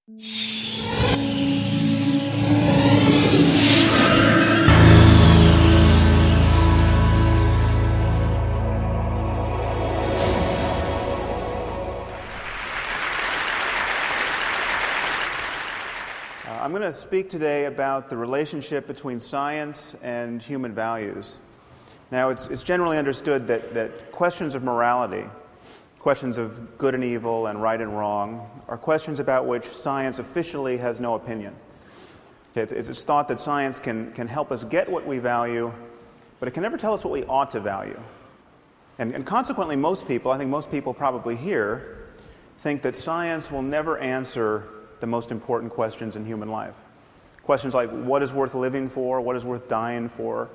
I'm going to speak today about the relationship between science and human values. Now, it's generally understood that questions of morality, questions of good and evil and right and wrong, are questions about which science officially has no opinion. It's thought that science can help us get what we value, but it can never tell us what we ought to value. And consequently, most people, I think most people probably here, think that science will never answer the most important questions in human life. Questions like what is worth living for, what is worth dying for,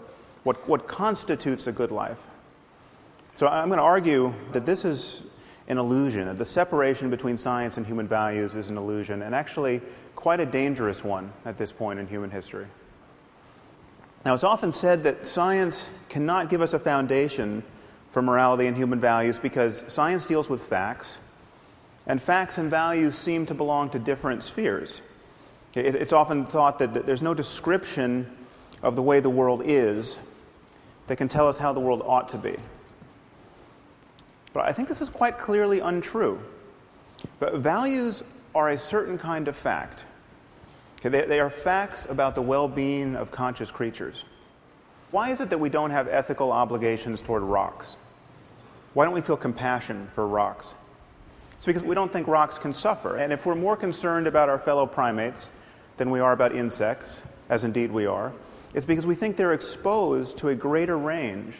what constitutes a good life. So I'm going to argue that this is an illusion, that the separation between science and human values is an illusion, and actually quite a dangerous one at this point in human history. Now, it's often said that science cannot give us a foundation for morality and human values because science deals with facts, and facts and values seem to belong to different spheres. It's often thought that there's no description of the way the world is that can tell us how the world ought to be. But I think this is quite clearly untrue. But values are a certain kind of fact. They are facts about the well-being of conscious creatures. Why is it that we don't have ethical obligations toward rocks? Why don't we feel compassion for rocks? It's because we don't think rocks can suffer. And if we're more concerned about our fellow primates than we are about insects, as indeed we are, it's because we think they're exposed to a greater range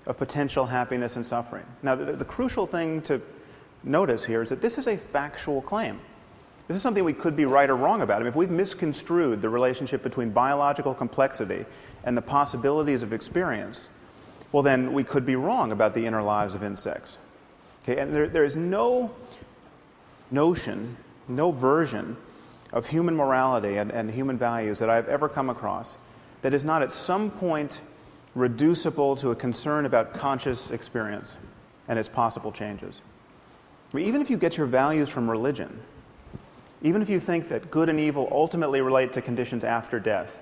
of potential happiness and suffering. Now, the crucial thing to notice here is that this is a factual claim. This is something we could be right or wrong about. I mean, if we've misconstrued the relationship between biological complexity and the possibilities of experience, well, then we could be wrong about the inner lives of insects. Okay, and there is no notion, no version of human morality and human values that I've ever come across that is not at some point reducible to a concern about conscious experience and its possible changes. I mean, even if you get your values from religion, even if you think that good and evil ultimately relate to conditions after death,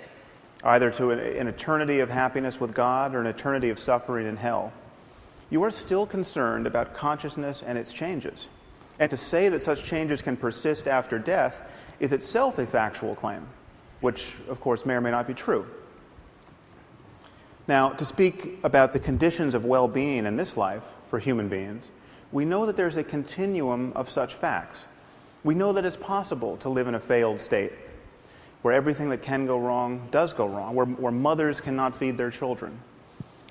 either to an eternity of happiness with God or an eternity of suffering in hell, you are still concerned about consciousness and its changes. And to say that such changes can persist after death is itself a factual claim, which, of course, may or may not be true. Now, to speak about the conditions of well-being in this life for human beings, we know that there's a continuum of such facts. We know that it's possible to live in a failed state, where everything that can go wrong does go wrong, where mothers cannot feed their children,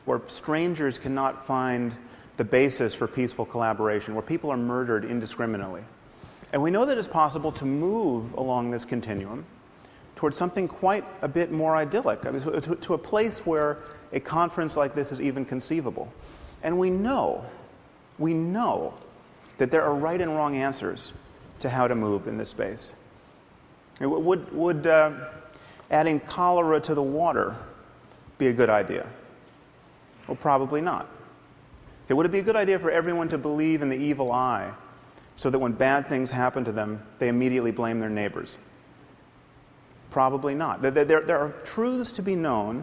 where strangers cannot find the basis for peaceful collaboration, where people are murdered indiscriminately. And we know that it's possible to move along this continuum towards something quite a bit more idyllic, I mean, to a place where a conference like this is even conceivable. And we know that there are right and wrong answers to how to move in this space. Would adding cholera to the water be a good idea? Well, probably not. Would it be a good idea for everyone to believe in the evil eye so that when bad things happen to them, they immediately blame their neighbors? Probably not. There are truths to be known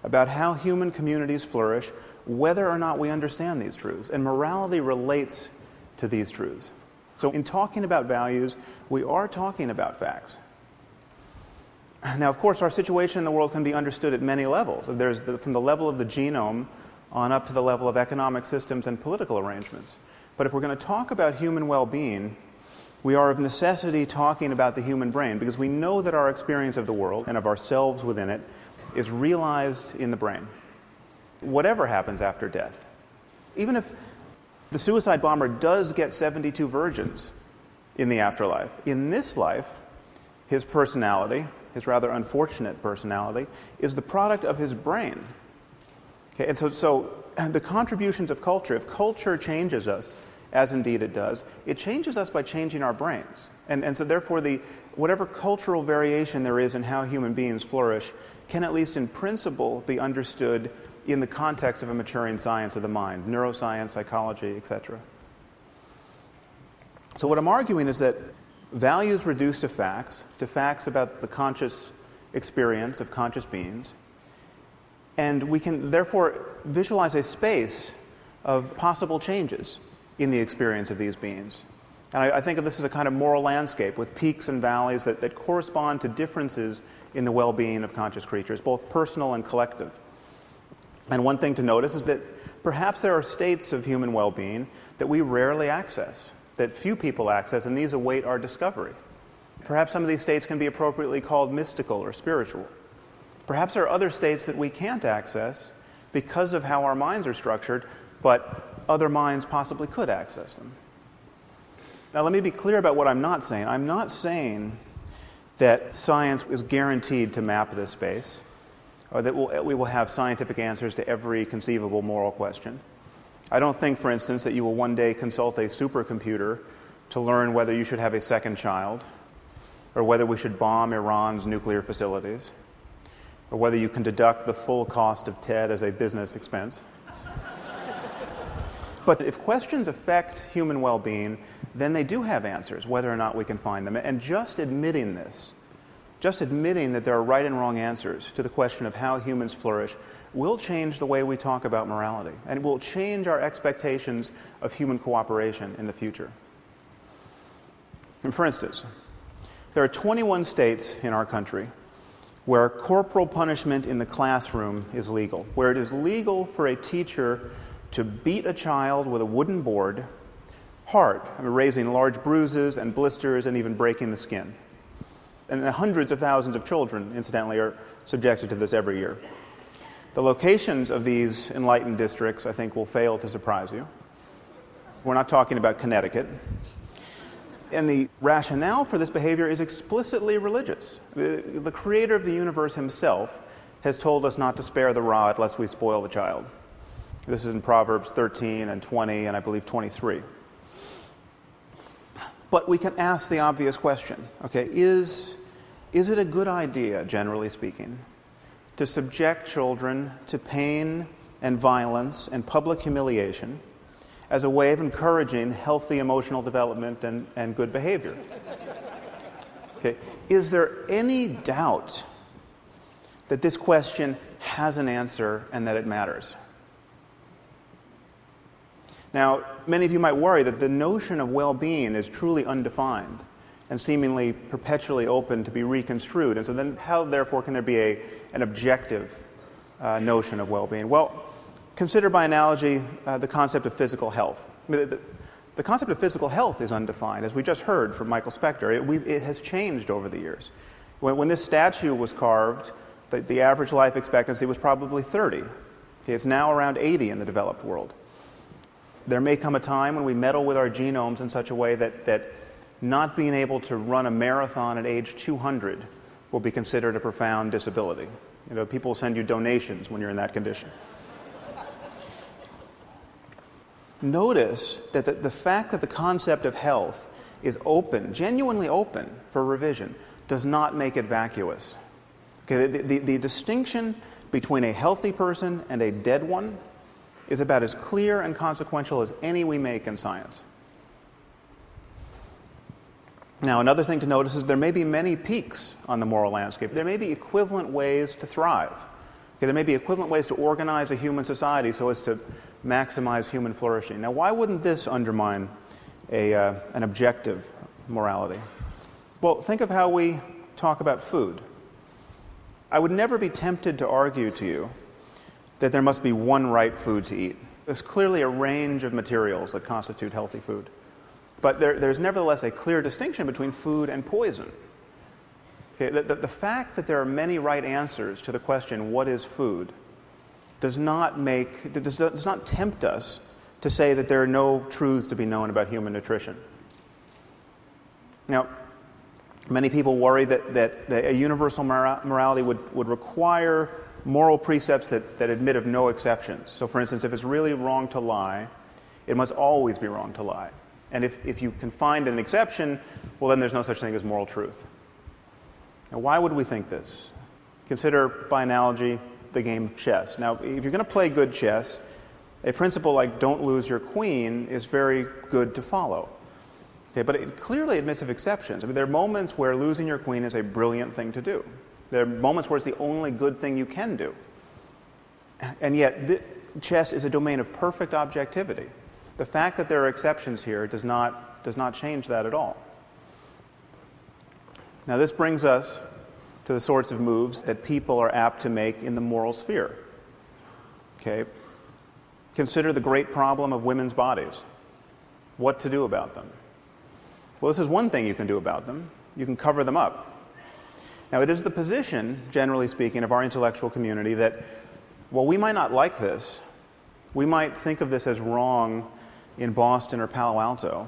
about how human communities flourish, whether or not we understand these truths. And morality relates to these truths. So in talking about values, we are talking about facts. Now, of course, our situation in the world can be understood at many levels. There's from the level of the genome on up to the level of economic systems and political arrangements. But if we're going to talk about human well-being, we are of necessity talking about the human brain, because we know that our experience of the world and of ourselves within it is realized in the brain. Whatever happens after death, even if the suicide bomber does get 72 virgins in the afterlife, in this life, his personality, his rather unfortunate personality, is the product of his brain. Okay, and so the contributions of culture, if culture changes us, as indeed it does, it changes us by changing our brains. And so therefore, whatever cultural variation there is in how human beings flourish can, at least in principle, be understood in the context of a maturing science of the mind, neuroscience, psychology, etc. So what I'm arguing is that values reduced to facts about the conscious experience of conscious beings, and we can therefore visualize a space of possible changes in the experience of these beings. And I think of this as a kind of moral landscape with peaks and valleys that correspond to differences in the well-being of conscious creatures, both personal and collective. And one thing to notice is that perhaps there are states of human well-being that we rarely access, that few people access, and these await our discovery. Perhaps some of these states can be appropriately called mystical or spiritual. Perhaps there are other states that we can't access because of how our minds are structured, but other minds possibly could access them. Now, let me be clear about what I'm not saying. I'm not saying that science is guaranteed to map this space, or that we will have scientific answers to every conceivable moral question. I don't think, for instance, that you will one day consult a supercomputer to learn whether you should have a second child, or whether we should bomb Iran's nuclear facilities, or whether you can deduct the full cost of TED as a business expense. But if questions affect human well-being, then they do have answers, whether or not we can find them. And just admitting this, just admitting that there are right and wrong answers to the question of how humans flourish, will change the way we talk about morality, and it will change our expectations of human cooperation in the future. And for instance, there are 21 states in our country where corporal punishment in the classroom is legal, where it is legal for a teacher to beat a child with a wooden board hard, raising large bruises and blisters and even breaking the skin. And hundreds of thousands of children, incidentally, are subjected to this every year. The locations of these enlightened districts, I think, will fail to surprise you. We're not talking about Connecticut. And the rationale for this behavior is explicitly religious. The creator of the universe himself has told us not to spare the rod lest we spoil the child. This is in Proverbs 13 and 20 and I believe 23. But we can ask the obvious question, okay, is it a good idea, generally speaking, to subject children to pain and violence and public humiliation as a way of encouraging healthy emotional development and good behavior? Okay. Is there any doubt that this question has an answer and that it matters? Now, many of you might worry that the notion of well-being is truly undefined and seemingly perpetually open to be reconstrued. And so then how, therefore, can there be an objective notion of well-being? Well, consider by analogy the concept of physical health. I mean, the concept of physical health is undefined, as we just heard from Michael Spector. It has changed over the years. When this statue was carved, the average life expectancy was probably 30. Okay, it's now around 80 in the developed world. There may come a time when we meddle with our genomes in such a way that not being able to run a marathon at age 200 will be considered a profound disability. You know, people will send you donations when you're in that condition. Notice that the fact that the concept of health is open, genuinely open for revision, does not make it vacuous. Okay, the distinction between a healthy person and a dead one is about as clear and consequential as any we make in science. Now, another thing to notice is there may be many peaks on the moral landscape. There may be equivalent ways to thrive. Okay, there may be equivalent ways to organize a human society so as to maximize human flourishing. Now, why wouldn't this undermine an objective morality? Well, think of how we talk about food. I would never be tempted to argue to you that there must be one right food to eat. There's clearly a range of materials that constitute healthy food. But there's nevertheless a clear distinction between food and poison. Okay, the fact that there are many right answers to the question, what is food, does not tempt us to say that there are no truths to be known about human nutrition. Now, many people worry that a universal morality would require moral precepts that admit of no exceptions. So, for instance, if it's really wrong to lie, it must always be wrong to lie. And if you can find an exception, well, then there's no such thing as moral truth. Now, why would we think this? Consider, by analogy, the game of chess. Now, if you're going to play good chess, a principle like don't lose your queen is very good to follow. Okay, but it clearly admits of exceptions. I mean, there are moments where losing your queen is a brilliant thing to do. There are moments where it's the only good thing you can do. And yet, chess is a domain of perfect objectivity. The fact that there are exceptions here does not change that at all. Now, this brings us to the sorts of moves that people are apt to make in the moral sphere. Okay? Consider the great problem of women's bodies. What to do about them? Well, this is one thing you can do about them. You can cover them up. Now, it is the position, generally speaking, of our intellectual community that, while we might not like this, we might think of this as wrong in Boston or Palo Alto.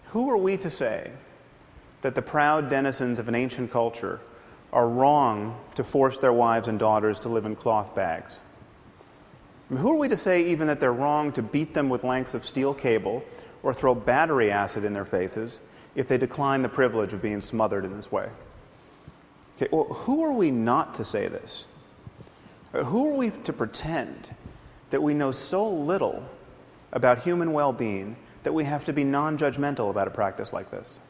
Who are we to say that the proud denizens of an ancient culture are wrong to force their wives and daughters to live in cloth bags? I mean, who are we to say even that they're wrong to beat them with lengths of steel cable or throw battery acid in their faces if they decline the privilege of being smothered in this way? Okay, well, who are we not to say this? Who are we to pretend that we know so little about human well-being that we have to be non-judgmental about a practice like this?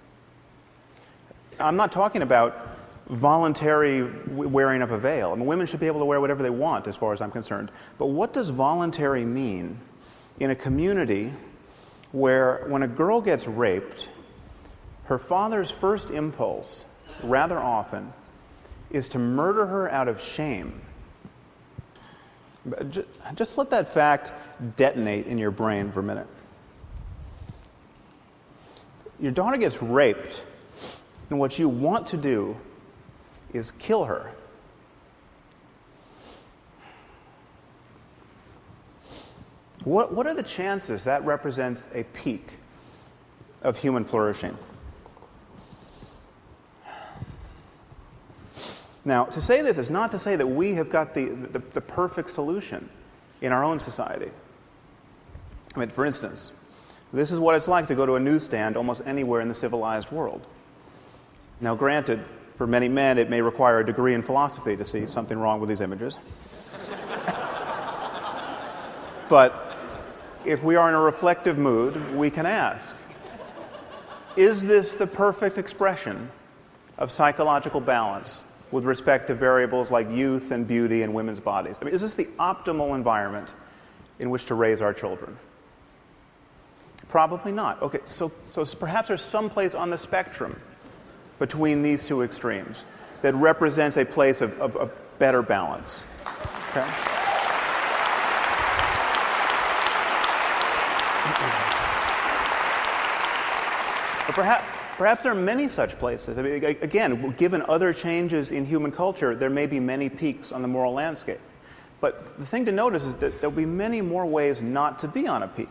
I'm not talking about voluntary wearing of a veil. I mean, women should be able to wear whatever they want as far as I'm concerned. But what does voluntary mean in a community where when a girl gets raped, her father's first impulse, rather often, is to murder her out of shame? Just let that fact detonate in your brain for a minute. Your daughter gets raped, and what you want to do is kill her. What are the chances that represents a peak of human flourishing? Now, to say this is not to say that we have got the perfect solution in our own society. I mean, for instance, this is what it's like to go to a newsstand almost anywhere in the civilized world. Now, granted, for many men, it may require a degree in philosophy to see something wrong with these images. But if we are in a reflective mood, we can ask, is this the perfect expression of psychological balance with respect to variables like youth and beauty in women's bodies? I mean, is this the optimal environment in which to raise our children? Probably not. Okay, so perhaps there's some place on the spectrum between these two extremes that represents a place of better balance. Okay? But perhaps there are many such places. I mean, again, given other changes in human culture, there may be many peaks on the moral landscape. But the thing to notice is that there will be many more ways not to be on a peak.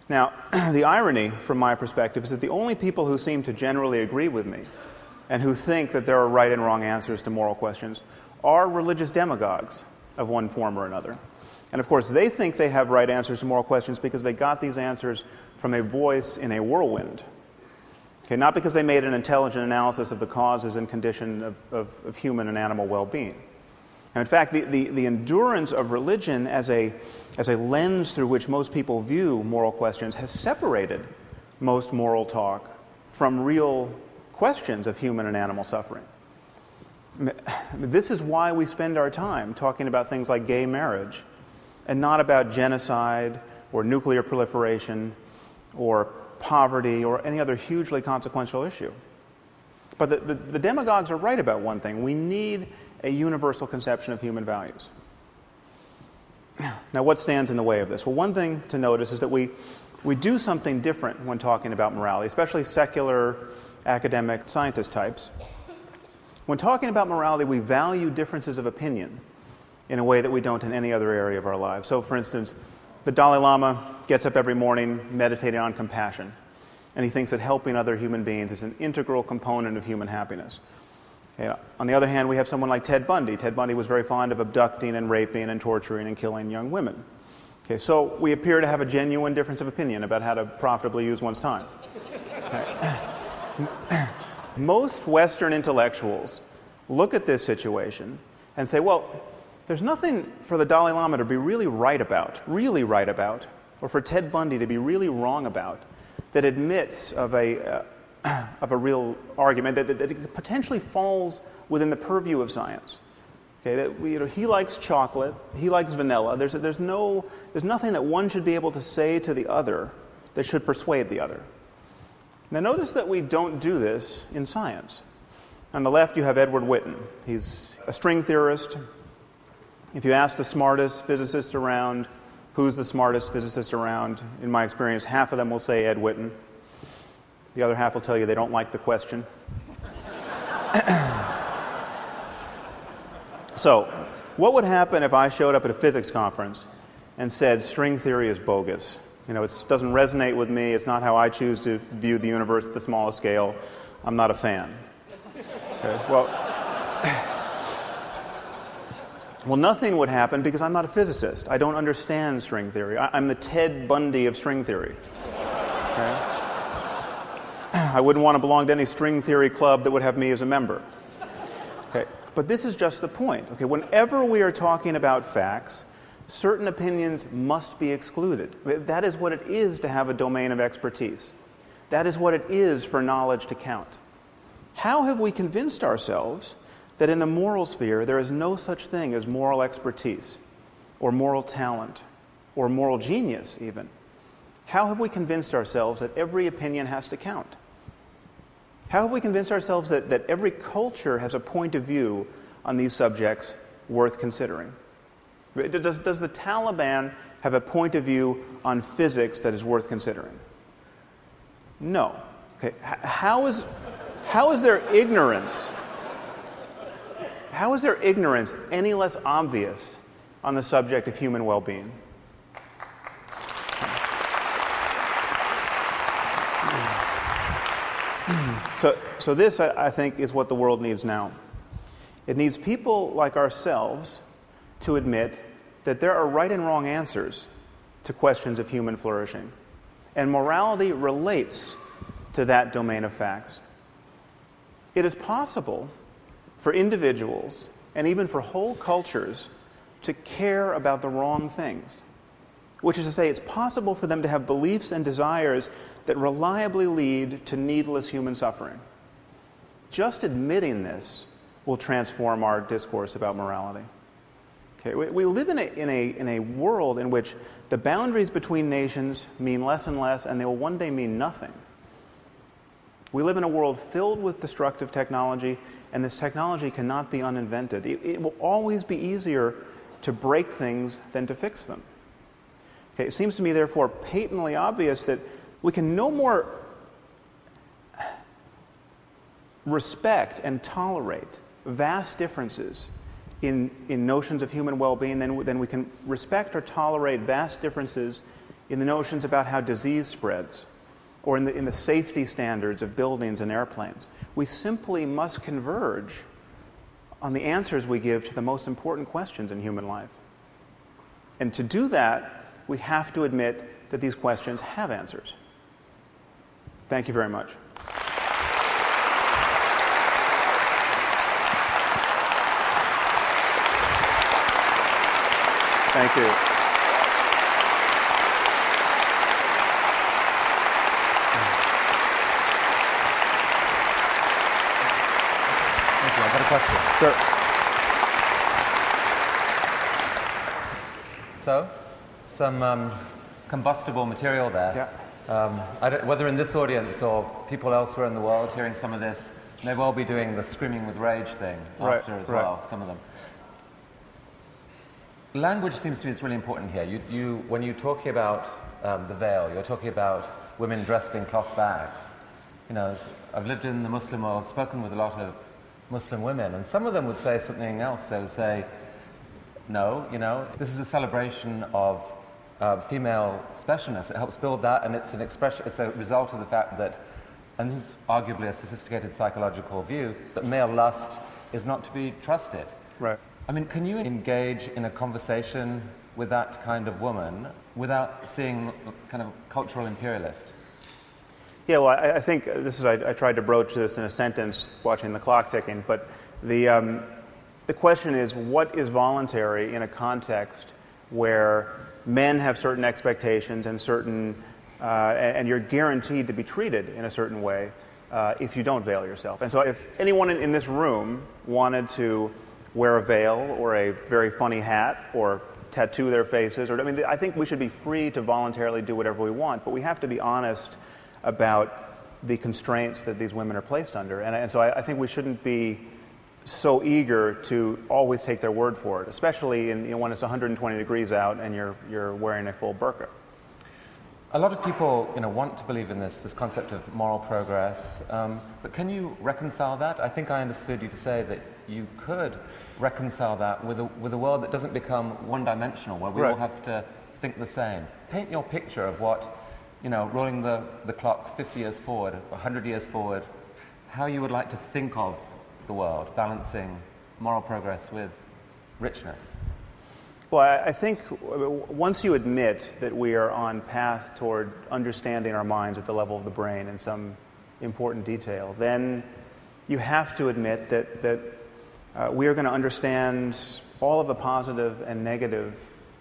Now, the irony, from my perspective, is that the only people who seem to generally agree with me and who think that there are right and wrong answers to moral questions are religious demagogues of one form or another. And of course, they think they have right answers to moral questions because they got these answers from a voice in a whirlwind. Okay, not because they made an intelligent analysis of the causes and condition of human and animal well-being. And in fact, the endurance of religion as a lens through which most people view moral questions has separated most moral talk from real questions of human and animal suffering. This is why we spend our time talking about things like gay marriage and not about genocide or nuclear proliferation or poverty or any other hugely consequential issue. But the demagogues are right about one thing. We need a universal conception of human values. Now, what stands in the way of this? Well, one thing to notice is that we do something different when talking about morality, especially secular, academic, scientist types. When talking about morality, we value differences of opinion in a way that we don't in any other area of our lives. So, for instance, the Dalai Lama gets up every morning meditating on compassion, and he thinks that helping other human beings is an integral component of human happiness. Okay, on the other hand, we have someone like Ted Bundy. Ted Bundy was very fond of abducting and raping and torturing and killing young women. Okay, so we appear to have a genuine difference of opinion about how to profitably use one's time. Okay. Most Western intellectuals look at this situation and say, well, there's nothing for the Dalai Lama to be really right about, or for Ted Bundy to be really wrong about, that admits of a real argument, that it potentially falls within the purview of science. Okay, that he likes chocolate, he likes vanilla. There's nothing that one should be able to say to the other that should persuade the other. Now notice that we don't do this in science. On the left you have Edward Witten. He's a string theorist. If you ask the smartest physicists around, who's the smartest physicist around, in my experience, half of them will say Ed Witten. The other half will tell you they don't like the question. So, what would happen if I showed up at a physics conference and said string theory is bogus? It doesn't resonate with me. It's not how I choose to view the universe at the smallest scale. I'm not a fan. Okay, well, nothing would happen because I'm not a physicist. I don't understand string theory. I'm the Ted Bundy of string theory. Okay? I wouldn't want to belong to any string theory club that would have me as a member. Okay? But this is just the point. Okay? Whenever we are talking about facts, certain opinions must be excluded. That is what it is to have a domain of expertise. That is what it is for knowledge to count. How have we convinced ourselves that in the moral sphere there is no such thing as moral expertise, or moral talent, or moral genius even? How have we convinced ourselves that every opinion has to count? How have we convinced ourselves that every culture has a point of view on these subjects worth considering? Does the Taliban have a point of view on physics that is worth considering? No. Okay. How is their ignorance? How is their ignorance any less obvious on the subject of human well-being? So this, I think, is what the world needs now. It needs people like ourselves to admit that there are right and wrong answers to questions of human flourishing. And morality relates to that domain of facts. It is possible for individuals, and even for whole cultures, to care about the wrong things. Which is to say, it's possible for them to have beliefs and desires that reliably lead to needless human suffering. Just admitting this will transform our discourse about morality. Okay, we live in a world in which the boundaries between nations mean less and less, and they will one day mean nothing. We live in a world filled with destructive technology, and this technology cannot be uninvented. It will always be easier to break things than to fix them. Okay, it seems to me, therefore, patently obvious that we can no more respect and tolerate vast differences in notions of human well-being than we can respect or tolerate vast differences in the notions about how disease spreads, or in the safety standards of buildings and airplanes. We simply must converge on the answers we give to the most important questions in human life. And to do that, we have to admit that these questions have answers. Thank you very much. Thank you. I've got a question. Sure. So, some combustible material there. Yeah. Whether in this audience or people elsewhere in the world hearing some of this, may well be doing the screaming with rage thing after as well, some of them. Language seems to me is really important here. When you're talking about the veil, you're talking about women dressed in cloth bags. I've lived in the Muslim world, spoken with a lot of Muslim women, and some of them would say something else. They would say, no, this is a celebration of female specialness. It helps build that, and it's an expression, it's a result of the fact that, and this is arguably a sophisticated psychological view, that male lust is not to be trusted. Right. I mean, can you engage in a conversation with that kind of woman without seeing kind of cultural imperialist? Yeah, well, I think I tried to broach this in a sentence watching the clock ticking, but the question is, what is voluntary in a context where men have certain expectations and and you're guaranteed to be treated in a certain way if you don't veil yourself. And so if anyone in this room wanted to wear a veil or a very funny hat or tattoo their faces, I think we should be free to voluntarily do whatever we want, but we have to be honest about the constraints that these women are placed under. And so I think we shouldn't be so eager to always take their word for it, especially when it's 120 degrees out and you're wearing a full burqa. A lot of people, want to believe in this concept of moral progress, but can you reconcile that? I think I understood you to say that you could reconcile that with a world that doesn't become one-dimensional, where we all have to think the same. Paint your picture of what, rolling the clock 50 years forward, 100 years forward, how you would like to think of the world, balancing moral progress with richness. Well, I think once you admit that we are on path toward understanding our minds at the level of the brain in some important detail, then you have to admit that we are going to understand all of the positive and negative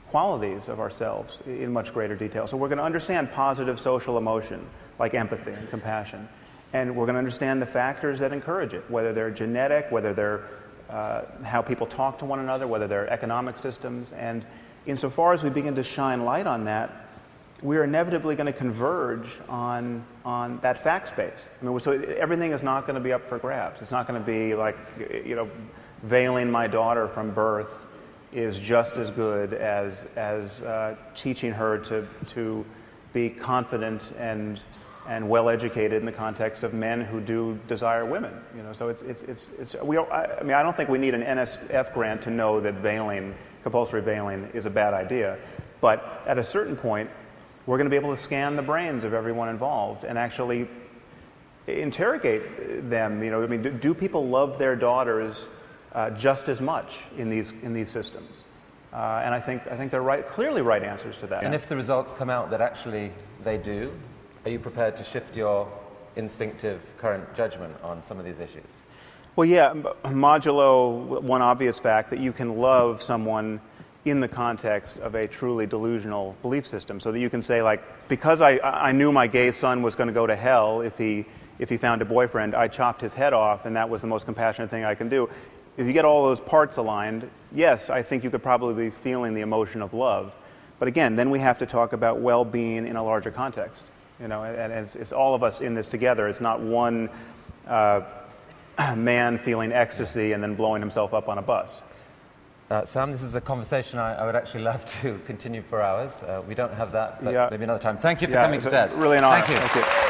qualities of ourselves in much greater detail. So we're going to understand positive social emotion, like empathy and compassion. And we're going to understand the factors that encourage it, whether they're genetic, whether they're how people talk to one another, whether they're economic systems. And insofar as we begin to shine light on that, we're inevitably going to converge on that fact space. So everything is not going to be up for grabs. It's not going to be like, veiling my daughter from birth is just as good as teaching her to be confident and well-educated in the context of men who do desire women. So I don't think we need an NSF grant to know that compulsory veiling, is a bad idea. But at a certain point, we're going to be able to scan the brains of everyone involved and actually interrogate them. Do people love their daughters just as much in these systems? And I think they're clearly right answers to that. And if the results come out that actually they do, are you prepared to shift your instinctive current judgment on some of these issues? Well, yeah, modulo one obvious fact that you can love someone in the context of a truly delusional belief system, so that you can say, because I knew my gay son was going to go to hell if he found a boyfriend, I chopped his head off, and that was the most compassionate thing I can do. If you get all those parts aligned, yes, I think you could probably be feeling the emotion of love. But again, then we have to talk about well-being in a larger context. And it's all of us in this together. It's not one man feeling ecstasy and then blowing himself up on a bus. Sam, this is a conversation I would actually love to continue for hours. We don't have that, but maybe another time. Thank you for coming to TED. Really an honor. Thank you. Thank you.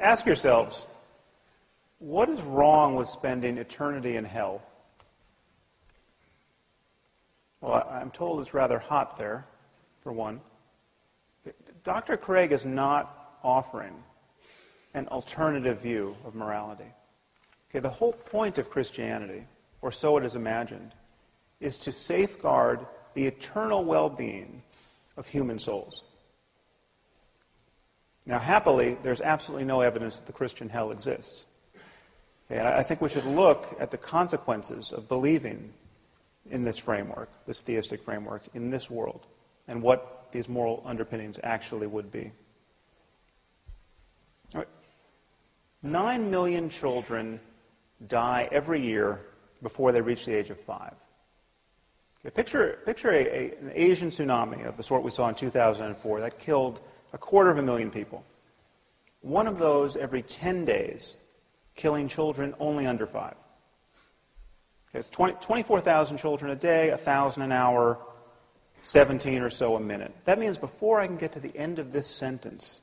Ask yourselves, what is wrong with spending eternity in hell? Well, I'm told it's rather hot there, for one. Dr. Craig is not offering an alternative view of morality. Okay, the whole point of Christianity, or so it is imagined, is to safeguard the eternal well-being of human souls. Now, happily, there's absolutely no evidence that the Christian hell exists. Okay, and I think we should look at the consequences of believing in this framework, this theistic framework, in this world, and what these moral underpinnings actually would be. All right. 9 million children die every year before they reach the age of 5. Okay, picture an Asian tsunami of the sort we saw in 2004 that killed 250,000 people. One of those every 10 days, killing children only under 5. Okay, it's 24,000 children a day, 1,000 an hour, 17 or so a minute. That means before I can get to the end of this sentence,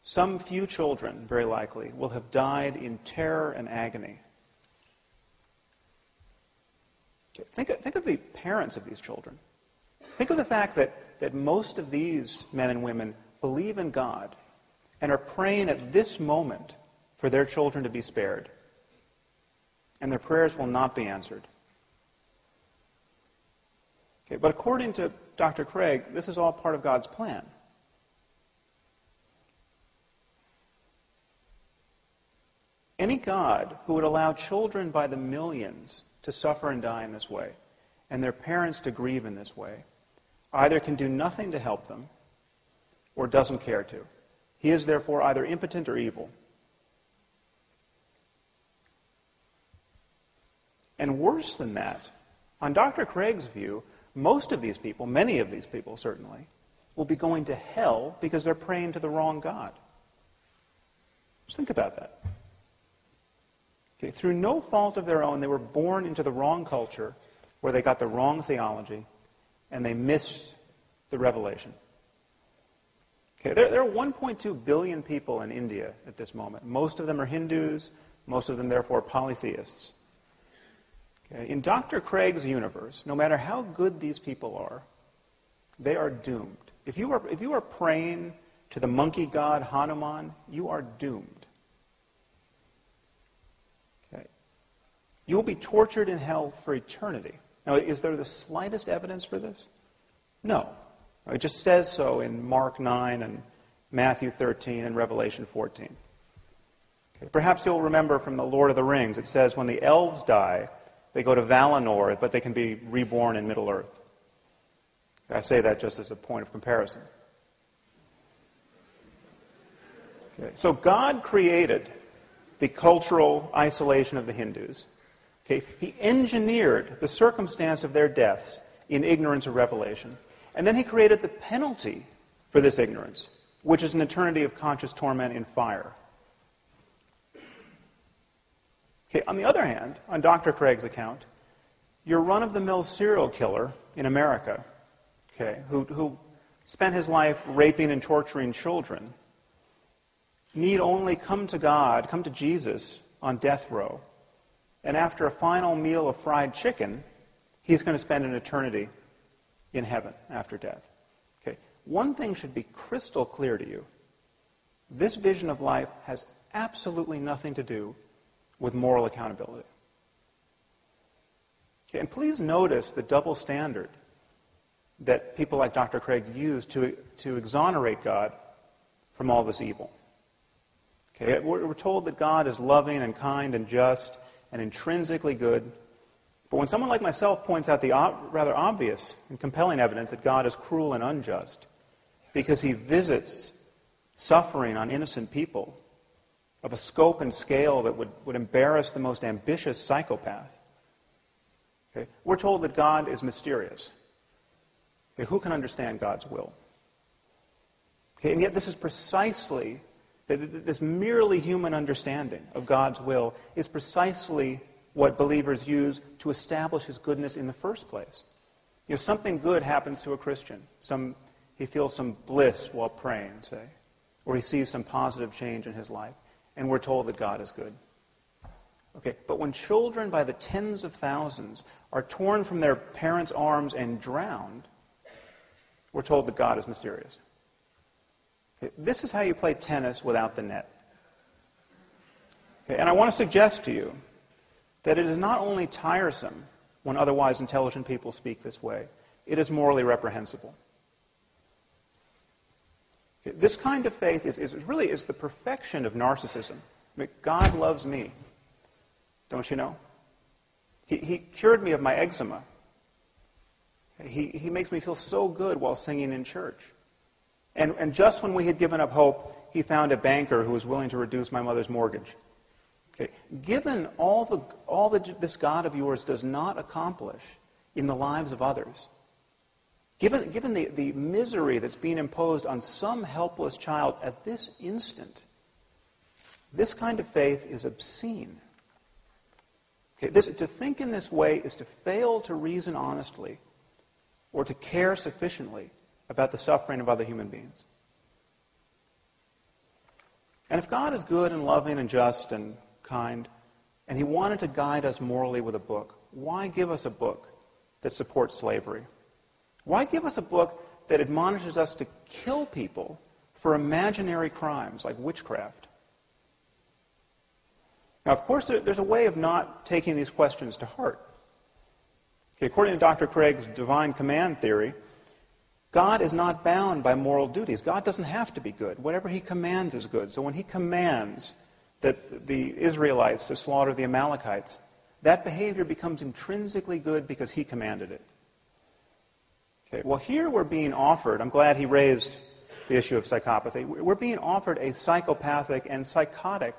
some few children, very likely, will have died in terror and agony. Think of the parents of these children. Think of the fact that most of these men and women believe in God and are praying at this moment for their children to be spared. And their prayers will not be answered. Okay, but according to Dr. Craig, this is all part of God's plan. Any God who would allow children by the millions to suffer and die in this way, and their parents to grieve in this way, either can do nothing to help them or doesn't care to. He is therefore either impotent or evil. And worse than that, on Dr. Craig's view, most of these people, many of these people certainly, will be going to hell because they're praying to the wrong God. Just think about that. Okay, through no fault of their own, they were born into the wrong culture where they got the wrong theology and they missed the revelation. Okay, there are 1.2 billion people in India at this moment. Most of them are Hindus, most of them therefore polytheists. Okay, in Dr. Craig's universe, no matter how good these people are, they are doomed. If you are praying to the monkey god Hanuman, you are doomed. You will be tortured in hell for eternity. Now, is there the slightest evidence for this? No. It just says so in Mark 9 and Matthew 13 and Revelation 14. Okay. Perhaps you'll remember from the Lord of the Rings, it says when the elves die, they go to Valinor, but they can be reborn in Middle-earth. I say that just as a point of comparison. Okay. So God created the cultural isolation of the Hindus. Okay. He engineered the circumstance of their deaths in ignorance of revelation. And then he created the penalty for this ignorance, which is an eternity of conscious torment in fire. Okay. On the other hand, on Dr. Craig's account, your run-of-the-mill serial killer in America, okay, who spent his life raping and torturing children, need only come to God, come to Jesus on death row, and after a final meal of fried chicken, he's going to spend an eternity in heaven after death. Okay. One thing should be crystal clear to you. This vision of life has absolutely nothing to do with moral accountability. Okay. And please notice the double standard that people like Dr. Craig use to exonerate God from all this evil. Okay. We're told that God is loving and kind and just and intrinsically good. But when someone like myself points out the rather obvious and compelling evidence that God is cruel and unjust because he visits suffering on innocent people of a scope and scale that would embarrass the most ambitious psychopath, okay, we're told that God is mysterious. Okay, who can understand God's will? Okay, and yet this is precisely this merely human understanding of God's will is precisely what believers use to establish his goodness in the first place. You know, something good happens to a Christian. He feels some bliss while praying, say, or he sees some positive change in his life, and we're told that God is good. Okay, but when children by the tens of thousands are torn from their parents' arms and drowned, we're told that God is mysterious. This is how you play tennis without the net. Okay, and I want to suggest to you that it is not only tiresome when otherwise intelligent people speak this way, it is morally reprehensible. Okay, this kind of faith is really the perfection of narcissism. I mean, God loves me. Don't you know? He cured me of my eczema. He makes me feel so good while singing in church. And just when we had given up hope, he found a banker who was willing to reduce my mother's mortgage. Okay. Given all that this God of yours does not accomplish in the lives of others, given the misery that's being imposed on some helpless child at this instant, this kind of faith is obscene. Okay. To think in this way is to fail to reason honestly or to care sufficiently about the suffering of other human beings. And if God is good and loving and just and kind, and he wanted to guide us morally with a book, why give us a book that supports slavery? Why give us a book that admonishes us to kill people for imaginary crimes like witchcraft? Now, of course, there's a way of not taking these questions to heart. Okay, according to Dr. Craig's divine command theory, God is not bound by moral duties. God doesn't have to be good. Whatever he commands is good. So when he commands that the Israelites to slaughter the Amalekites, that behavior becomes intrinsically good because he commanded it. Okay, well, here we're being offered, I'm glad he raised the issue of psychopathy, we're being offered a psychopathic and psychotic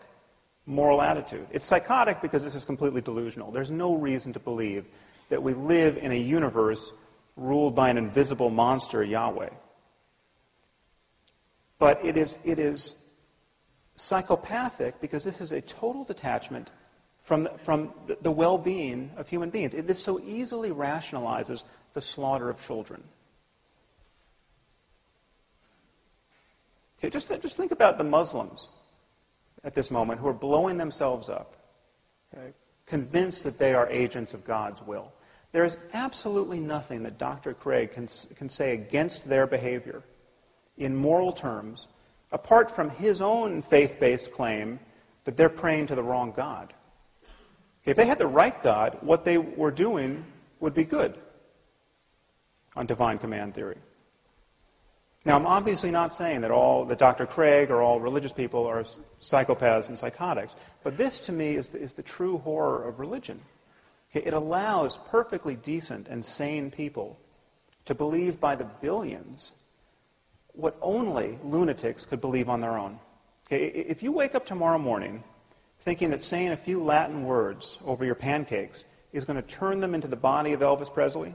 moral attitude. It's psychotic because this is completely delusional. There's no reason to believe that we live in a universe ruled by an invisible monster, Yahweh. But it is psychopathic because this is a total detachment from the well-being of human beings. This so easily rationalizes the slaughter of children. Okay, just think about the Muslims at this moment who are blowing themselves up, okay, convinced that they are agents of God's will. There is absolutely nothing that Dr. Craig can say against their behavior in moral terms, apart from his own faith-based claim that they're praying to the wrong God. Okay, if they had the right God, what they were doing would be good on divine command theory. Now, I'm obviously not saying that Dr. Craig or all religious people are psychopaths and psychotics, but this to me is the true horror of religion. Okay, it allows perfectly decent and sane people to believe by the billions what only lunatics could believe on their own. Okay, if you wake up tomorrow morning thinking that saying a few Latin words over your pancakes is going to turn them into the body of Elvis Presley,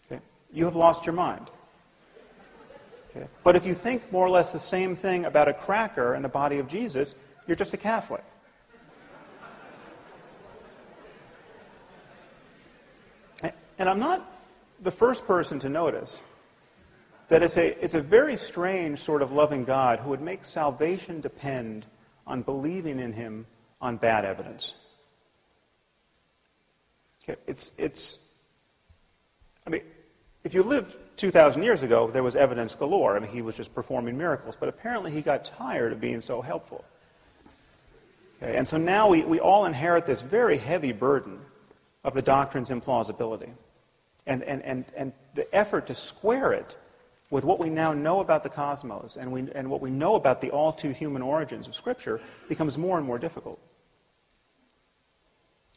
okay, you have lost your mind. Okay. But if you think more or less the same thing about a cracker and the body of Jesus, you're just a Catholic. And I'm not the first person to notice that it's a very strange sort of loving God who would make salvation depend on believing in him on bad evidence. Okay, if you lived 2,000 years ago, there was evidence galore. He was just performing miracles. But apparently he got tired of being so helpful. Okay, and so now we all inherit this very heavy burden of the doctrine's implausibility. And the effort to square it with what we now know about the cosmos and what we know about the all-too-human origins of Scripture becomes more and more difficult.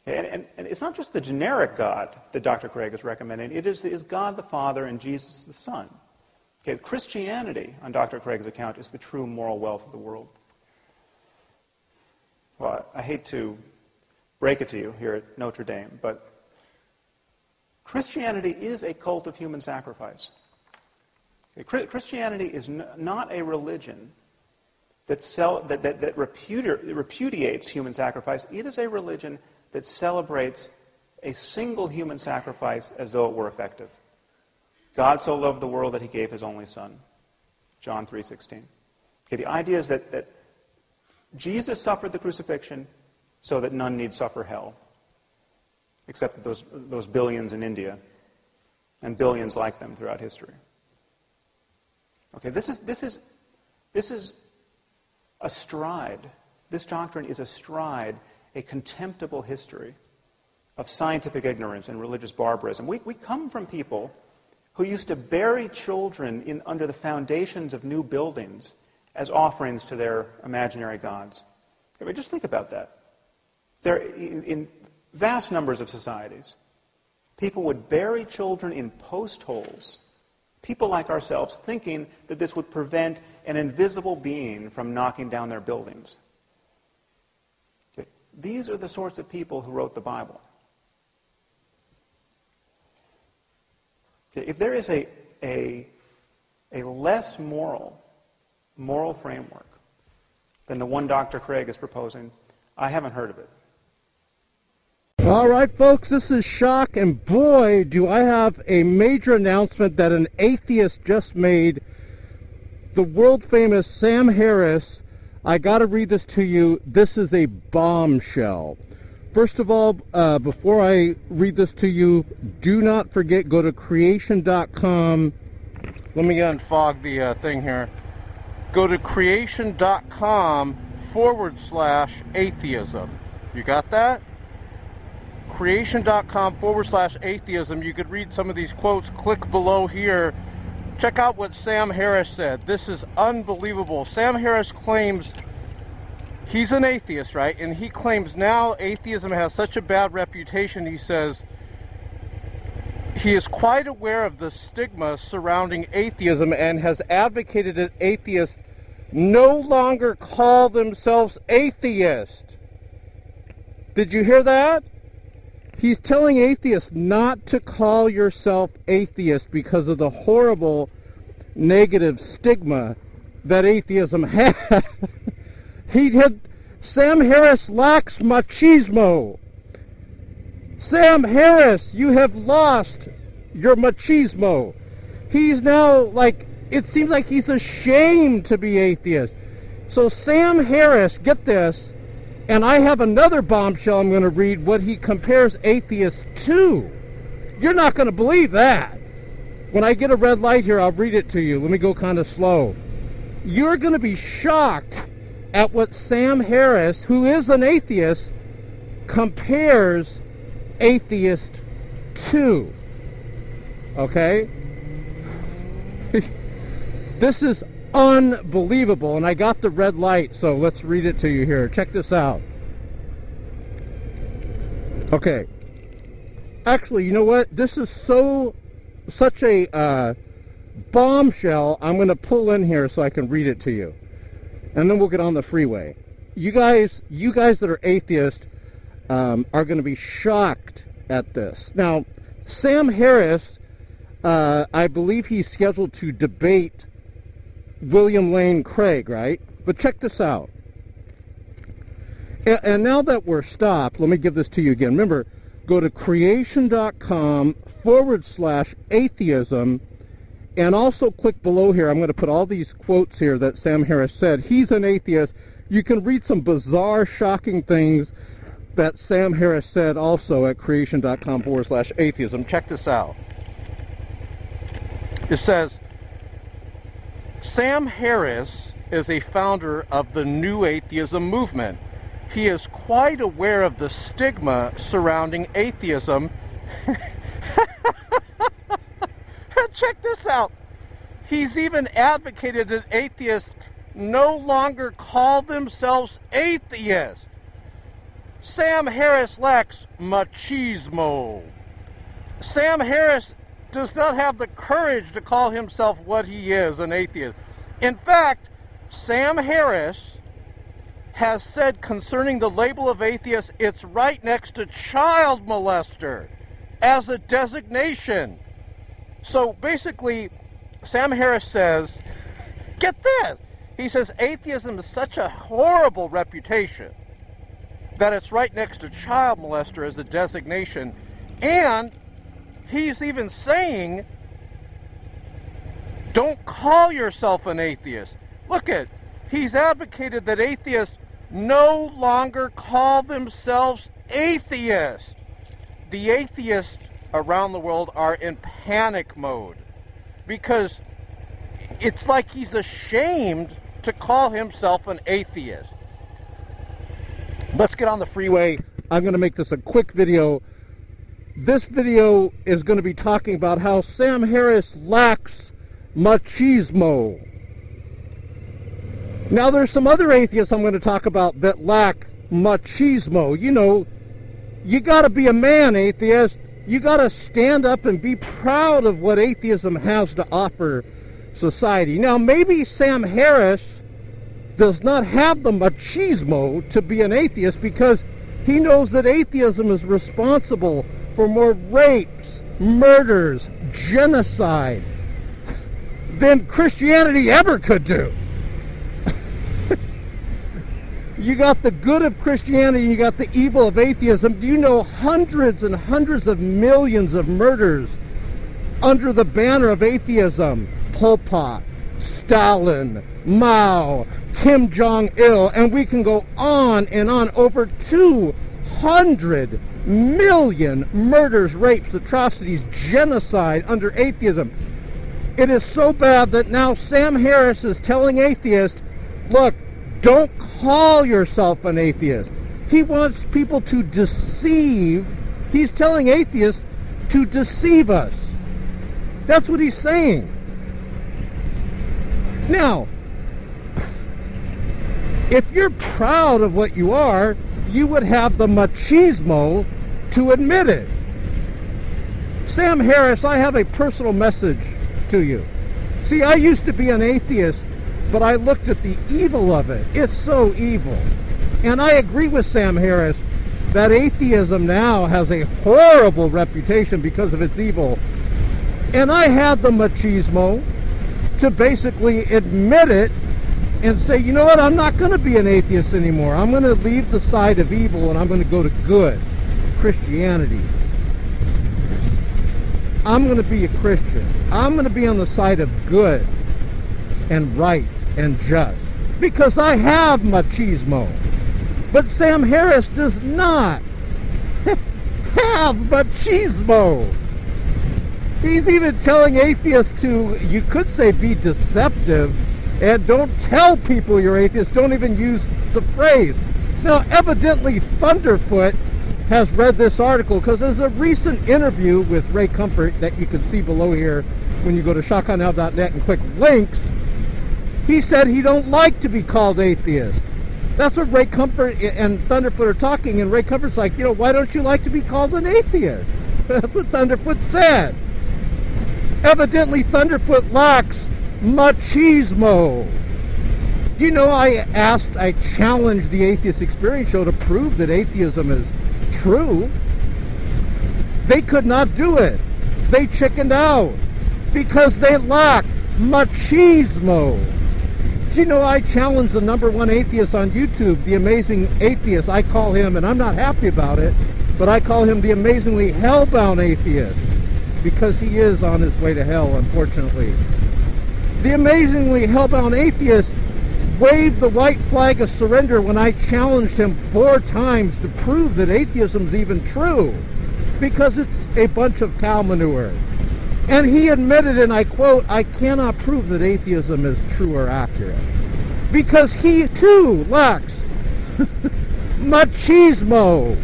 And it's not just the generic God that Dr. Craig is recommending. It is God the Father and Jesus the Son. Okay, Christianity, on Dr. Craig's account, is the true moral wealth of the world. Well, I hate to break it to you here at Notre Dame, but Christianity is a cult of human sacrifice. Okay, Christianity is not a religion that repudiates human sacrifice. It is a religion that celebrates a single human sacrifice as though it were effective. God so loved the world that he gave his only Son. John 3:16. Okay, the idea is that Jesus suffered the crucifixion so that none need suffer hell, except those billions in India and billions like them throughout history. Okay, this is a stride. This doctrine is astride a contemptible history of scientific ignorance and religious barbarism. We come from people who used to bury children under the foundations of new buildings as offerings to their imaginary gods. I mean, just think about that. In vast numbers of societies, people would bury children in post holes, people like ourselves thinking that this would prevent an invisible being from knocking down their buildings. Okay. These are the sorts of people who wrote the Bible. Okay. If there is a less moral framework than the one Dr. Craig is proposing, I haven't heard of it. All right, folks, this is Shock, and boy, do I have a major announcement that an atheist just made. The world-famous Sam Harris I got to read this to you. This is a bombshell. First of all, before I read this to you, do not forget, go to creation.com. Let me unfog the thing here. Go to creation.com/atheism. You got that? Creation.com/atheism. You could read some of these quotes. Click below here. Check out what Sam Harris said. This is unbelievable. Sam Harris claims he's an atheist, right? And he claims now atheism has such a bad reputation, he says, he is quite aware of the stigma surrounding atheism and has advocated that atheists no longer call themselves atheists. Did you hear that? He's telling atheists not to call yourself atheist because of the horrible negative stigma that atheism has. Sam Harris lacks machismo. Sam Harris, you have lost your machismo. He's now like, it seems like he's ashamed to be atheist. So Sam Harris, get this, and I have another bombshell I'm going to read what he compares atheists to. You're not going to believe that. When I get a red light here, I'll read it to you. Let me go kind of slow. You're going to be shocked at what Sam Harris, who is an atheist, compares atheist to. Okay? This is unbelievable, and I got the red light, so let's read it to you here. Check this out. Okay. Actually, you know what? This is such a bombshell. I'm going to pull in here so I can read it to you, and then we'll get on the freeway. You guys that are atheists are going to be shocked at this. Now, Sam Harris, I believe he's scheduled to debate William Lane Craig, right? But check this out. And now that we're stopped, let me give this to you again. Remember, go to creation.com/atheism, and also click below here. I'm going to put all these quotes here that Sam Harris said. He's an atheist. You can read some bizarre, shocking things that Sam Harris said also at creation.com/atheism. Check this out. It says, Sam Harris is a founder of the New Atheism movement. He is quite aware of the stigma surrounding atheism. Check this out. He's even advocated that atheists no longer call themselves atheists. Sam Harris lacks machismo. Sam Harris does not have the courage to call himself what he is, an atheist. In fact, Sam Harris has said concerning the label of atheist, it's right next to child molester as a designation. So basically, Sam Harris says, get this, he says atheism is such a horrible reputation that it's right next to child molester as a designation, and he's even saying, don't call yourself an atheist. Look at, he's advocated that atheists no longer call themselves atheists. The atheists around the world are in panic mode because it's like he's ashamed to call himself an atheist. Let's get on the freeway. I'm going to make this a quick video. This video is going to be talking about how Sam Harris lacks machismo. Now, there's some other atheists I'm going to talk about that lack machismo. You know, you got to be a man, atheist. You got to stand up and be proud of what atheism has to offer society. Now, maybe Sam Harris does not have the machismo to be an atheist because he knows that atheism is responsible for more rapes, murders, genocide than Christianity ever could do. You got the good of Christianity, you got the evil of atheism. Do you know hundreds and hundreds of millions of murders under the banner of atheism? Pol Pot, Stalin, Mao, Kim Jong-il, and we can go on and on. Over 200 million murders, rapes, atrocities, genocide under atheism. It is so bad that now Sam Harris is telling atheists, look, don't call yourself an atheist. He wants people to deceive. He's telling atheists to deceive us. That's what he's saying. Now, if you're proud of what you are, you would have the machismo to admit it. Sam Harris, I have a personal message to you. See, I used to be an atheist, but I looked at the evil of it. It's so evil. And I agree with Sam Harris that atheism now has a horrible reputation because of its evil. And I had the machismo to basically admit it and say, you know what, I'm not going to be an atheist anymore. I'm going to leave the side of evil and I'm going to go to good, Christianity. I'm going to be a Christian. I'm going to be on the side of good and right and just because I have machismo. But Sam Harris does not have machismo. He's even telling atheists to, you could say, be deceptive and don't tell people you're atheist. Don't even use the phrase. Now, evidently, Thunderfoot has read this article because there's a recent interview with Ray Comfort that you can see below here when you go to shotgunnow.net and click links. He said he don't like to be called atheist. That's what Ray Comfort and Thunderfoot are talking, and Ray Comfort's like, you know, why don't you like to be called an atheist? That's what Thunderfoot said. Evidently, Thunderfoot lacks machismo. You know, I challenged the Atheist Experience Show to prove that atheism is true. They could not do it. They chickened out because they lack machismo. Do you know, I challenged the #1 atheist on YouTube, The Amazing Atheist. I call him, and I'm not happy about it, but I call him the amazingly hellbound atheist because he is on his way to hell, unfortunately. The amazingly hellbound atheist waved the white flag of surrender when I challenged him 4 times to prove that atheism is even true because it's a bunch of cow manure. And he admitted, and I quote, I cannot prove that atheism is true or accurate because he too lacks machismo.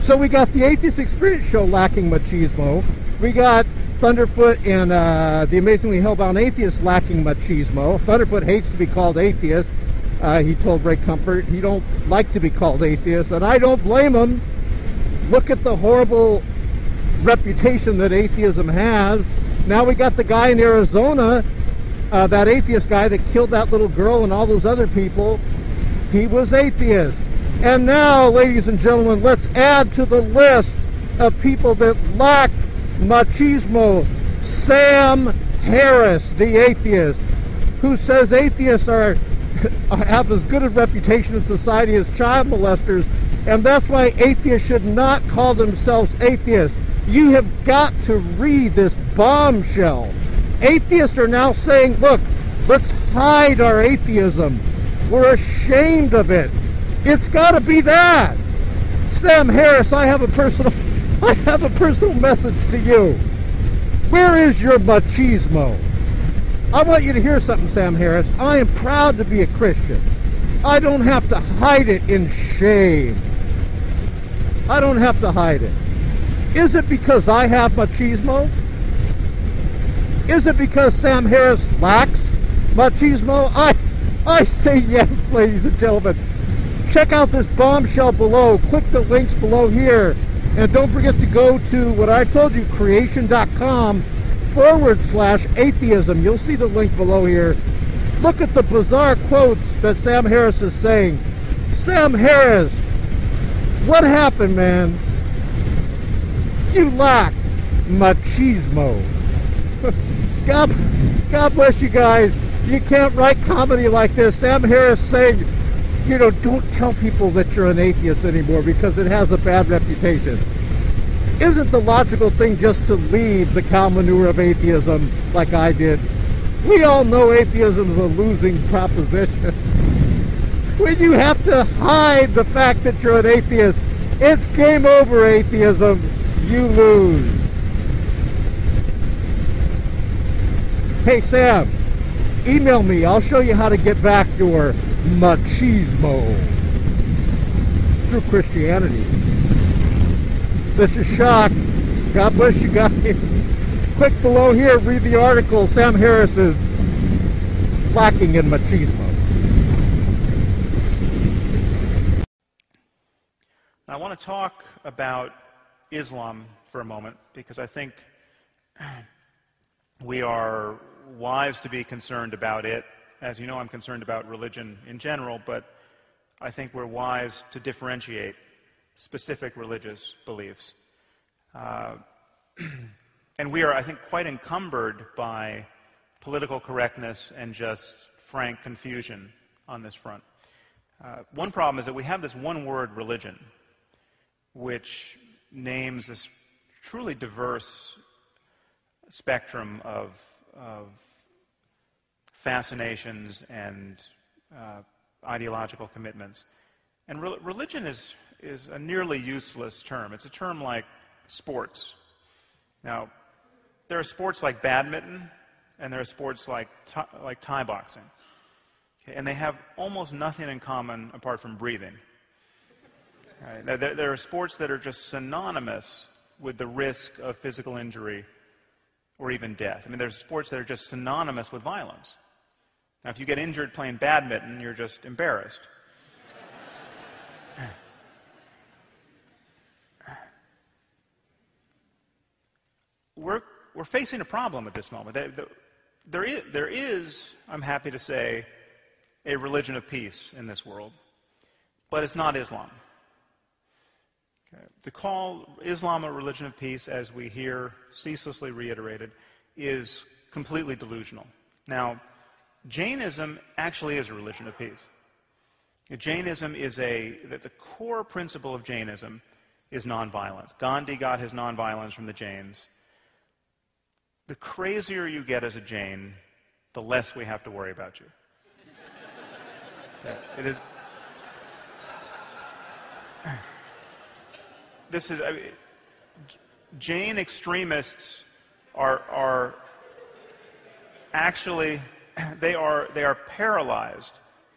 So we got the Atheist Experience Show lacking machismo. We got Thunderfoot and the amazingly hellbound atheist lacking machismo. Thunderfoot hates to be called atheist. He told Ray Comfort he don't like to be called atheist, and I don't blame him. Look at the horrible reputation that atheism has. Now we got the guy in Arizona, that atheist guy that killed that little girl and all those other people. He was atheist. And now, ladies and gentlemen, let's add to the list of people that lack machismo. Sam Harris, the atheist, who says atheists have as good a reputation in society as child molesters, and that's why atheists should not call themselves atheists. You have got to read this bombshell. Atheists are now saying, look, let's hide our atheism. We're ashamed of it. It's got to be that. Sam Harris, I have a personal message to you. Where is your machismo? I want you to hear something, Sam Harris. I am proud to be a Christian. I don't have to hide it in shame. I don't have to hide it. Is it because I have machismo? Is it because Sam Harris lacks machismo? I say yes, ladies and gentlemen. Check out this bombshell below. Click the links below here. And don't forget to go to what I told you, creation.com/atheism. You'll see the link below here. Look at the bizarre quotes that Sam Harris is saying. Sam Harris, what happened, man? You lack machismo. God bless you guys. You can't write comedy like this. Sam Harris saying, you know, don't tell people that you're an atheist anymore because it has a bad reputation. Isn't the logical thing just to leave the cow manure of atheism like I did? We all know atheism is a losing proposition. When you have to hide the fact that you're an atheist, it's game over, atheism. You lose. Hey, Sam, email me. I'll show you how to get back your machismo through Christianity. This is Shock. God bless you guys. Click below here, read the article. Sam Harris is lacking in machismo. I want to talk about Islam for a moment because I think we are wise to be concerned about it. As you know, I'm concerned about religion in general, but I think we're wise to differentiate specific religious beliefs. And we are, I think, quite encumbered by political correctness and just frank confusion on this front. One problem is that we have this one word, religion, which names this truly diverse spectrum of fascinations and ideological commitments. And religion is a nearly useless term. It's a term like sports. Now, there are sports like badminton, and there are sports like Thai boxing. Okay, and they have almost nothing in common apart from breathing. Right? Now, there are sports that are just synonymous with the risk of physical injury or even death. I mean, there's sports that are just synonymous with violence. Now, if you get injured playing badminton, you're just embarrassed. We're facing a problem at this moment. There is, I'm happy to say, a religion of peace in this world, but it's not Islam. Okay. To call Islam a religion of peace, as we hear ceaselessly reiterated, is completely delusional. Now, Jainism actually is a religion of peace. Jainism is the core principle of Jainism is nonviolence. Gandhi got his nonviolence from the Jains. The crazier you get as a Jain, the less we have to worry about you. It is. This is. I mean, Jain extremists are actually they are paralyzed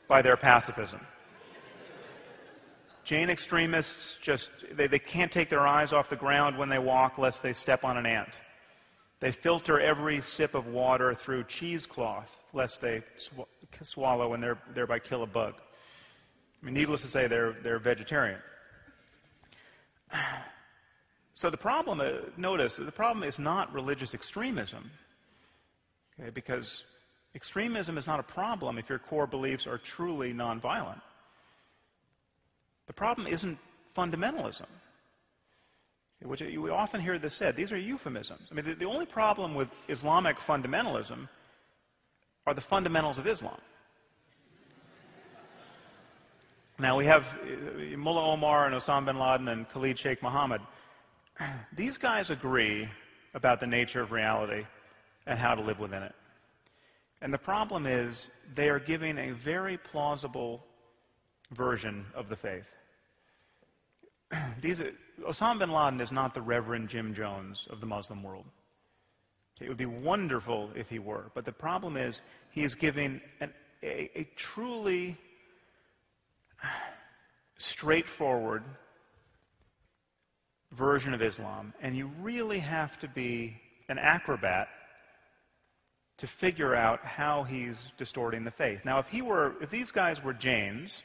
by their pacifism. Jain extremists just they can't take their eyes off the ground when they walk lest they step on an ant. They filter every sip of water through cheesecloth lest they swallow and thereby kill a bug. I mean, needless to say, they're vegetarian. So the problem, notice, the problem is not religious extremism, okay, because extremism is not a problem if your core beliefs are truly nonviolent. The problem isn't fundamentalism, which we often hear this said. These are euphemisms. I mean, the only problem with Islamic fundamentalism are the fundamentals of Islam. Now, we have Mullah Omar and Osama bin Laden and Khalid Sheikh Mohammed. These guys agree about the nature of reality and how to live within it. And the problem is they are giving a very plausible version of the faith. Osama bin Laden is not the Reverend Jim Jones of the Muslim world. It would be wonderful if he were. But the problem is he is giving a truly straightforward version of Islam, and you really have to be an acrobat to figure out how he's distorting the faith. Now, if these guys were Jains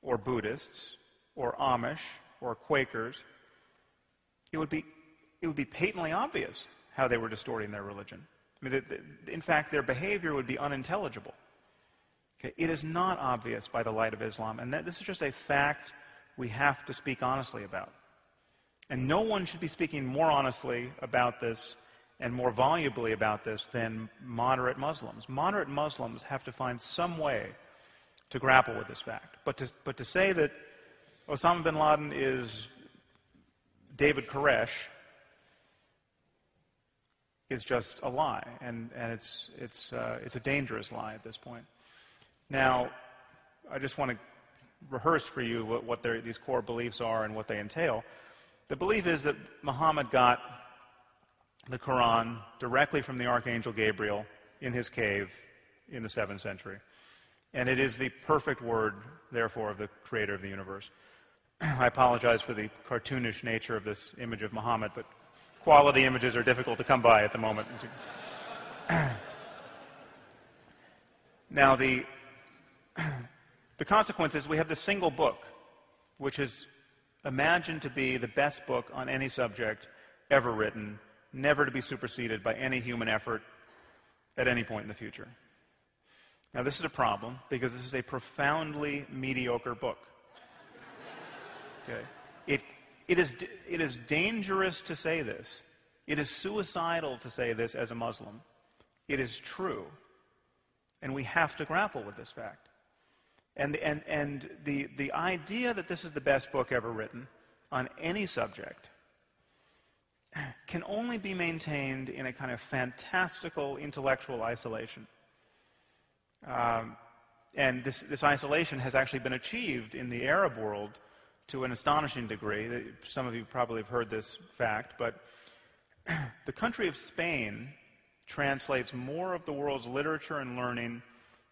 or Buddhists or Amish or Quakers, it would be patently obvious how they were distorting their religion. I mean, in fact, their behavior would be unintelligible. Okay, it is not obvious by the light of Islam, and this is just a fact we have to speak honestly about. And no one should be speaking more honestly about this and more volubly about this than moderate Muslims. Moderate Muslims have to find some way to grapple with this fact. But to say that Osama bin Laden is David Koresh is just a lie, and it's a dangerous lie at this point. Now, I just want to rehearse for you what these core beliefs are and what they entail. The belief is that Muhammad got the Quran directly from the Archangel Gabriel in his cave in the 7th century. And it is the perfect word, therefore, of the creator of the universe. I apologize for the cartoonish nature of this image of Muhammad, but quality images are difficult to come by at the moment. Now, the consequence is we have this single book, which is imagined to be the best book on any subject ever written, never to be superseded by any human effort at any point in the future. Now, this is a problem because this is a profoundly mediocre book. Okay? It is dangerous to say this. It is suicidal to say this as a Muslim. It is true. And we have to grapple with this fact. And the idea that this is the best book ever written on any subject can only be maintained in a kind of fantastical intellectual isolation. And this isolation has actually been achieved in the Arab world to an astonishing degree. Some of you probably have heard this fact, but the country of Spain translates more of the world's literature and learning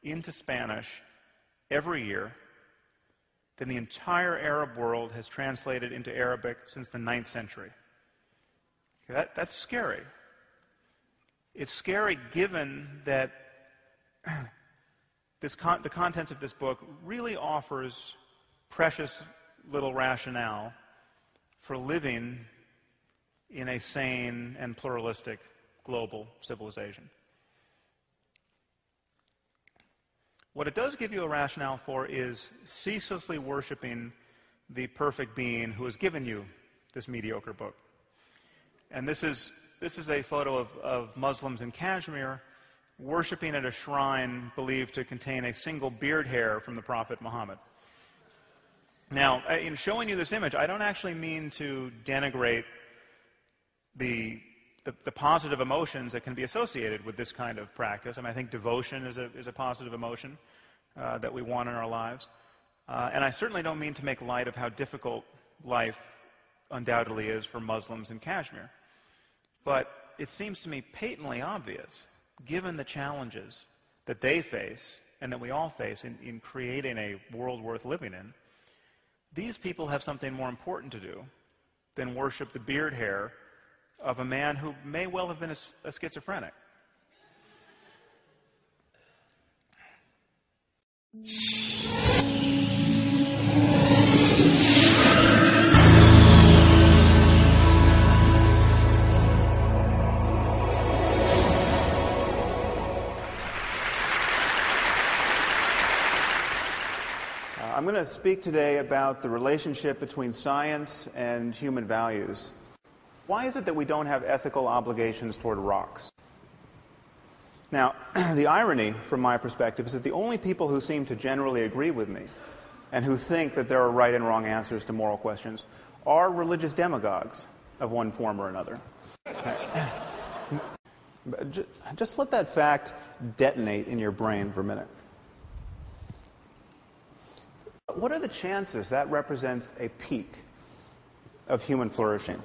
into Spanish every year than the entire Arab world has translated into Arabic since the 9th century. Okay, that's scary. It's scary given that the contents of this book really offers precious little rationale for living in a sane and pluralistic global civilization. What it does give you a rationale for is ceaselessly worshiping the perfect being who has given you this mediocre book. And this is a photo of Muslims in Kashmir worshiping at a shrine believed to contain a single beard hair from the Prophet Muhammad. Now, in showing you this image, I don't actually mean to denigrate the positive emotions that can be associated with this kind of practice. I mean, I think devotion is a positive emotion that we want in our lives. And I certainly don't mean to make light of how difficult life undoubtedly is for Muslims in Kashmir. But it seems to me patently obvious, given the challenges that they face and that we all face in creating a world worth living in, these people have something more important to do than worship the beard hair of a man who may well have been a schizophrenic. I'm going to speak today about the relationship between science and human values. Why is it that we don't have ethical obligations toward rocks? Now, the irony, from my perspective, is that the only people who seem to generally agree with me and who think that there are right and wrong answers to moral questions are religious demagogues of one form or another. Just let that fact detonate in your brain for a minute. What are the chances that represents a peak of human flourishing?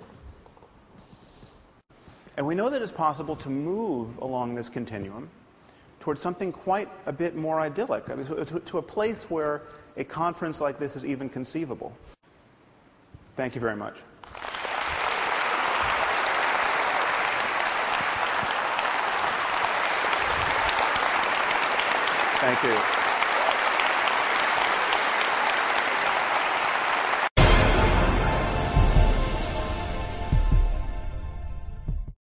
And we know that it's possible to move along this continuum towards something quite a bit more idyllic, I mean, to a place where a conference like this is even conceivable. Thank you very much. Thank you.